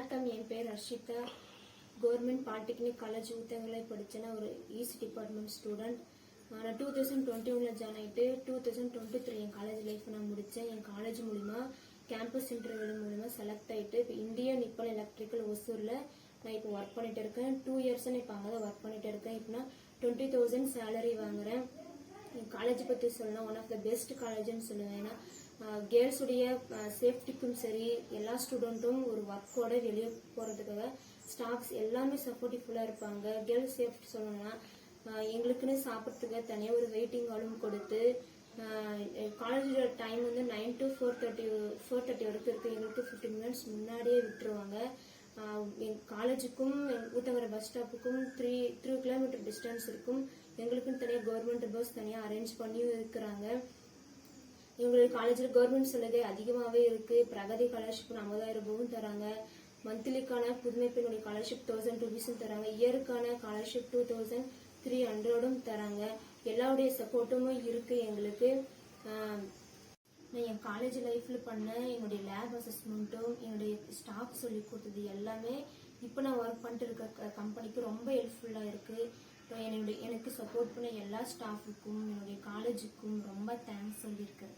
வணக்கம், என் பேர் Harshitha. Government polytechnic college Uthangarai படித்தேன். ஒரு ஈசி டிபார்ட்மெண்ட் ஸ்டூடெண்ட். நான் 2021 ஜாயின் ஆகிட்டு 2023 என் காலேஜ் லைஃப் நான் முடித்தேன். என் காலேஜ் மூலிமா கேம்பஸ் இன்டர்வியூ மூலிமா செலக்ட் ஆகிட்டு இப்போ இந்தியன் நிப்பான் எலக்ட்ரிக்கல் ஒசூரில் நான் இப்போ ஒர்க் பண்ணிட்டு இருக்கேன். 2 இயர்ஸ் இப்போ அங்கே தான் ஒர்க் பண்ணிட்டு இருக்கேன். இப்போ நான் 20,000 சேலரி வாங்குறேன். என் காலேஜ் பற்றி சொல்லணும், ஒன் ஆஃப் த பெஸ்ட் காலேஜ்னு சொல்லுவேன். ஏன்னா கேர்ள்ஸுடைய சேஃப்டிக்கும் சரி, எல்லா ஸ்டூடெண்ட்டும் ஒரு ஒர்க்கோட வெளியே போகிறதுக்காக ஸ்டாஃப்ஸ் எல்லாமே சப்போர்ட்டிவ்ஃபுல்லாக இருப்பாங்க. கேர்ள்ஸ் சேஃப்டி சொல்லணும்னா எங்களுக்குன்னு சாப்பிட்றதுக்கு தனியாக ஒரு வெயிட்டிங் ஹாலும் கொடுத்து, காலேஜோட டைம் வந்து 9 to 4:30 வரைக்கும் இருக்குது. எங்களுக்கு 15 மினிட்ஸ் முன்னாடியே விட்டுருவாங்க. என் காலேஜுக்கும் ஊத்தங்கரை பஸ் ஸ்டாப்புக்கும் 3 கிலோமீட்டர் டிஸ்டன்ஸ் இருக்கும். எங்களுக்குன்னு தனியாக கவர்மெண்ட் பஸ் தனியாக அரேஞ்ச் பண்ணியும் இருக்கிறாங்க. எங்களுடைய காலேஜில் கவர்மெண்ட் சலுகை அதிகமாகவே இருக்கு. பிரகதி ஸ்காலர்ஷிப் 50,000 ரூபாயும் தராங்க. மந்த்லிக்கான புதுமை பெண்ணுடைய ஸ்காலர்ஷிப் 1000 ரூபீஸும் தராங்க. இயருக்கான ஸ்காலர்ஷிப் 2,300 தராங்க. எல்லாருடைய சப்போர்ட்டும் இருக்கு எங்களுக்கு. நான் என் காலேஜ் லைஃப்ல பண்ண என்னுடைய லேப் அசஸ்மெண்ட்டும் என்னுடைய ஸ்டாஃப் சொல்லி கொடுத்தது எல்லாமே இப்போ நான் ஒர்க் பண்ணிட்டு இருக்க கம்பெனிக்கு ரொம்ப ஹெல்ப்ஃபுல்லாக இருக்கு. எனக்கு சப்போர்ட் பண்ண எல்லா ஸ்டாஃபுக்கும் என்னுடைய காலேஜுக்கும் ரொம்ப தேங்க்ஸ் சொல்லியிருக்கேன்.